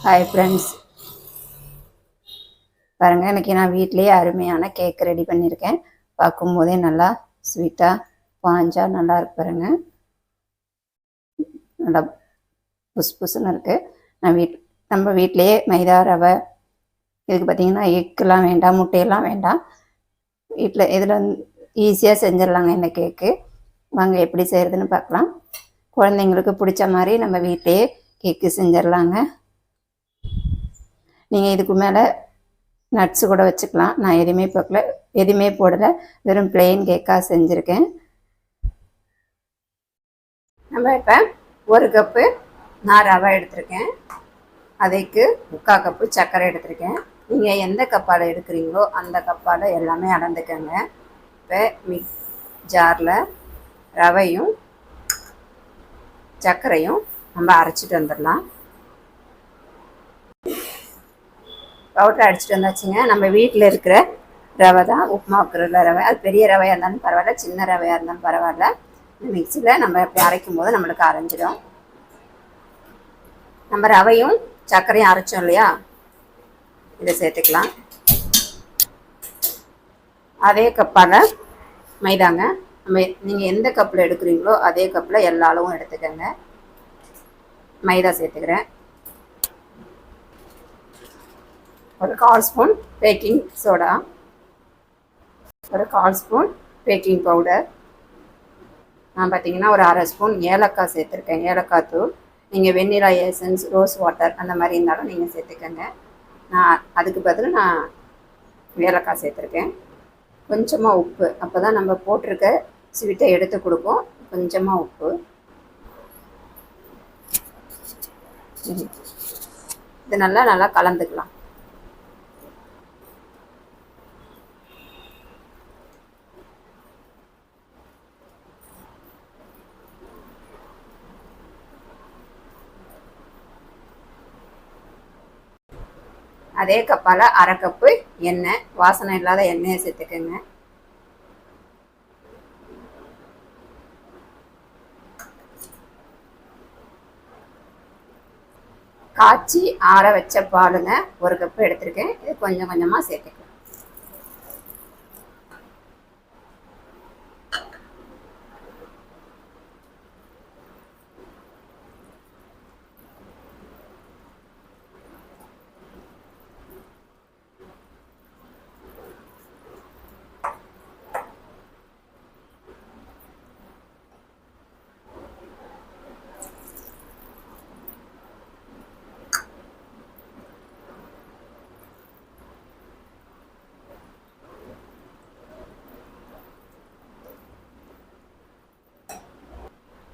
Hi friends, பாருங்கள் இன்றைக்கி நான் வீட்டிலேயே அருமையான கேக் ரெடி பண்ணியிருக்கேன். பார்க்கும்போதே நல்லா ஸ்வீட்டாக பாஞ்சாக நல்லா இருக்கு பாருங்கள். நல்லா புஸ்ன்னு இருக்குது. நம்ம வீட்டிலையே மைதா ரவை, இதுக்கு பார்த்திங்கன்னா எக்கெலாம் வேண்டாம், முட்டையெல்லாம் வேண்டாம். வீட்டில் இதில் ஈஸியாக செஞ்சிடலாங்க இந்த கேக்கு. வாங்க எப்படி செய்கிறதுன்னு பார்க்கலாம். குழந்தைங்களுக்கு பிடிச்ச மாதிரி நம்ம வீட்டிலையே கேக்கு செஞ்சிடலாங்க. நீங்கள் இதுக்கு மேலே நட்ஸு கூட வச்சுக்கலாம். நான் எதுவுமே போடலை, வெறும் பிளெயின் கேக்காக செஞ்சுருக்கேன். நம்ம இப்போ 1 கப்பு நான் ரவை எடுத்திருக்கேன். அதுக்கு 3/4 கப்பு சர்க்கரை எடுத்திருக்கேன். நீங்கள் எந்த கப்பால் எடுக்கிறீங்களோ அந்த கப்பால் எல்லாமே அளந்துக்கங்க. இப்போ ஜாரில் ரவையும் சர்க்கரையும் நம்ம அரைச்சிட்டு வந்துடலாம். பவுடர் அடிச்சுட்டு வந்தாச்சுங்க. நம்ம வீட்டில் இருக்கிற ரவை தான், உப்புமா வைக்கிற ரவை. அது பெரிய ரவையாக இருந்தாலும் பரவாயில்ல, சின்ன ரவையாக இருந்தாலும் பரவாயில்ல. மிக்சியில் நம்ம இப்படி அரைக்கும் போது நம்மளுக்கு அரைஞ்சிடும். நம்ம ரவையும் சர்க்கரையும் அரைச்சோம் இல்லையா, இதை சேர்த்துக்கலாம். அதே கப்பால் மைதாங்க. நீங்கள் எந்த கப்பில் எடுக்கிறீங்களோ அதே கப்பில் எல்லா அளவும் எடுத்துக்கோங்க. மைதா சேர்த்துக்கிறேன். ஒரு 1/4 ஸ்பூன் பேக்கிங் சோடா, ஒரு 1/4 ஸ்பூன் பேக்கிங் பவுடர். நான் பார்த்தீங்கன்னா ஒரு 1/2 ஸ்பூன் ஏலக்காய் சேர்த்துருக்கேன், ஏலக்காய் தூள். நீங்கள் வெண்ணிலா எசன்ஸ், ரோஸ் வாட்டர் அந்த மாதிரி இருந்தாலும் நீங்கள் சேர்த்துக்கங்க. நான் அதுக்கு பதில் நான் ஏலக்காய் சேர்த்துருக்கேன். கொஞ்சமாக உப்பு, அப்போ தான் நம்ம போட்டிருக்க ஸ்வீட்டை எடுத்து கொடுக்கும். கொஞ்சமாக உப்பு. இது நல்லா கலந்துக்கலாம். அதே கப்பால் 1/2 கப்பு எண்ணெய், வாசனை இல்லாத எண்ணெயை சேர்த்துக்கோங்க. காய்ச்சி ஆற வச்ச பாலுங்க, 1 கப்பு எடுத்திருக்கேன். இது கொஞ்சம் கொஞ்சமாக சேர்த்துக்கலாம்.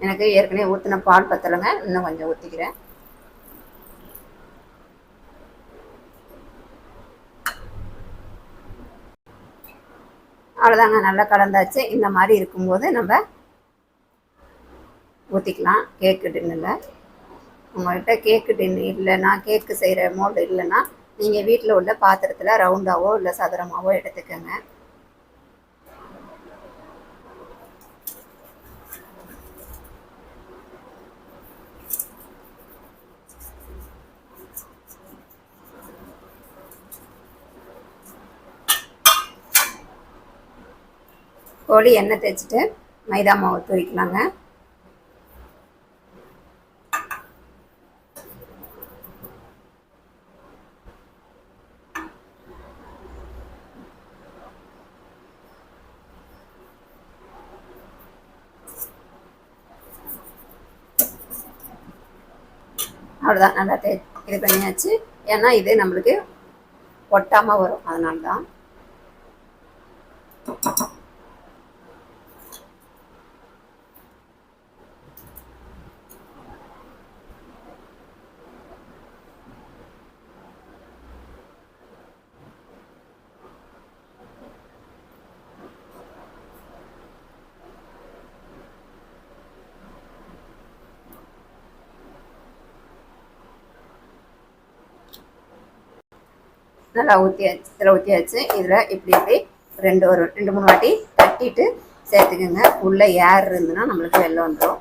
எனக்கு ஏற்கனவே ஊற்றின பால் பத்தலைங்க, இன்னும் கொஞ்சம் ஊற்றிக்கிறேன். அவ்வளோதாங்க, நல்லா கலந்தாச்சு. இந்த மாதிரி இருக்கும்போது நம்ம ஊற்றிக்கலாம் கேக்கு டின்னில். உங்கள்கிட்ட கேக்கு டின்னு இல்லைன்னா, கேக்கு செய்கிற மோல்டு இல்லைன்னா, நீங்கள் வீட்டில் உள்ள பாத்திரத்தில் ரவுண்டாவோ இல்லை சதுரமாவோ எடுத்துக்கோங்க. கோழி எண்ணெய் தேய்ச்சிட்டு மைதா மாவு தூவிக்கலாங்க. அவ்வளோதான், நல்லா இது பண்ணியாச்சு. ஏன்னா இது நம்மளுக்கு ஒட்டாமல் வரும், அதனால தான். நல்லா ஊற்றியாச்சு. இதில் இப்படி 2-3 வாட்டி தட்டிட்டு சேர்த்துக்குங்க. உள்ளே ஏர் இருந்துன்னா நம்மளுக்கு வெளில வந்துடும்.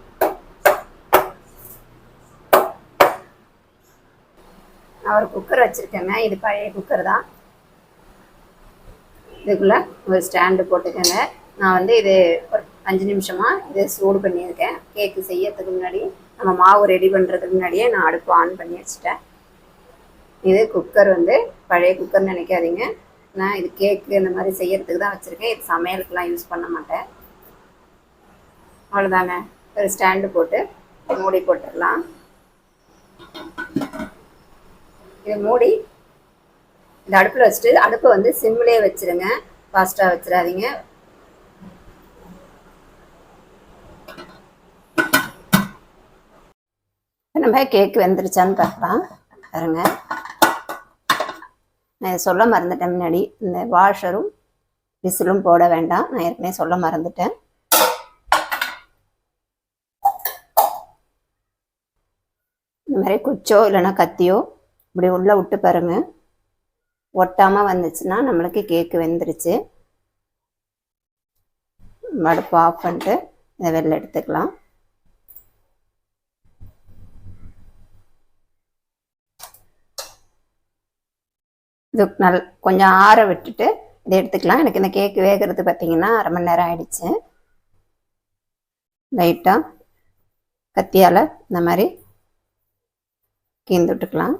நான் ஒரு குக்கர் வச்சுருக்கேங்க. இது பழைய குக்கர் தான். இதுக்குள்ளே ஒரு ஸ்டாண்டு போட்டுக்கோங்க. நான் வந்து இது ஒரு 5 நிமிஷமாக இது சூடு பண்ணியிருக்கேன். கேக்கு செய்யறதுக்கு முன்னாடி, நம்ம மாவு ரெடி பண்ணுறதுக்கு முன்னாடியே நான் அடுப்பு ஆன் பண்ணி வச்சுட்டேன். இது குக்கர் வந்து பழைய குக்கர்னு நினைக்காதீங்க. நான் இது கேக்கு இந்த மாதிரி செய்யறதுக்கு தான் வச்சுருக்கேன். இது சமையலுக்குலாம் யூஸ் பண்ண மாட்டேன். அவ்வளோதாங்க. ஒரு ஸ்டாண்டு போட்டு மூடி போட்டுடலாம். இது மூடி இந்த அடுப்பில் வச்சுட்டு அடுப்பை வந்து சிம்லேயே வச்சுருங்க. ஃபாஸ்ட்டாக வச்சிடாதீங்க. நம்ம கேக்கு வெந்துருச்சான்னு பார்க்கலாம். பாருங்க, நான் சொல்ல மறந்துட்டேன் முன்னாடி. இந்த வாஷரும் விசிலும் போட வேண்டாம், நான் ஏற்கனவே சொல்ல மறந்துட்டேன். இந்த மாதிரி குச்சோ இல்லைன்னா கத்தியோ இப்படி உள்ளே விட்டு பாருங்க. ஒட்டாமல் வந்துச்சுன்னா நம்மளுக்கு கேக்கு வெந்துருச்சு. அடுப்பு ஆஃப் பண்ணிட்டு இதை வெளில எடுத்துக்கலாம். இது கொஞ்சம் ஆற விட்டுட்டு இதை எடுத்துக்கலாம். எனக்கு இந்த கேக்கு வேகிறது பார்த்தீங்கன்னா 1/2 மணி நேரம் ஆயிடுச்சு. லைட்டாக கத்தியால் இந்த மாதிரி கீந்து விட்டுக்கலாம்.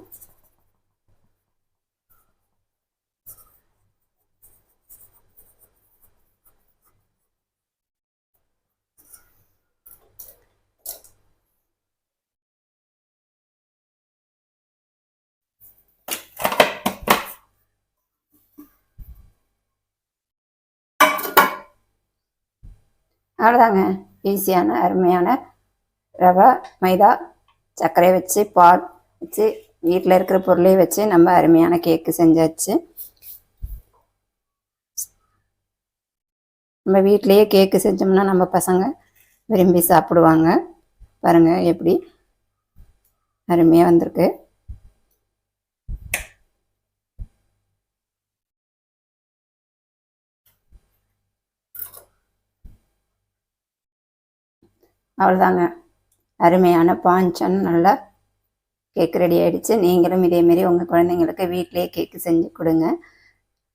அவ்வளோதாங்க. ஈஸியான அருமையான ரவை, மைதா, சர்க்கரை வச்சு பால் வச்சு வீட்டில் இருக்கிற பொருளே வச்சு நம்ம அருமையான கேக்கு செஞ்சாச்சு. நம்ம வீட்டிலையே கேக்கு செஞ்சோம்னா நம்ம பசங்க விரும்பி சாப்பிடுவாங்க. பாருங்கள் எப்படி அருமையாக வந்திருக்கு. அவ்வளோதாங்க. அருமையான பாஞ்சன் நல்லா கேக் ரெடி ஆகிடுச்சு. நீங்களும் இதேமாரி உங்கள் குழந்தைங்களுக்கு வீட்டிலேயே கேக்கு செஞ்சு கொடுங்க.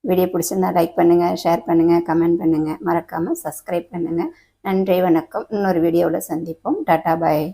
வீடியோ பிடிச்சிருந்தா லைக் பண்ணுங்கள், ஷேர் பண்ணுங்கள், கமெண்ட் பண்ணுங்கள். மறக்காமல் சப்ஸ்கிரைப் பண்ணுங்கள். நன்றி, வணக்கம். இன்னொரு வீடியோவில் சந்திப்போம். டாட்டா, பாய்.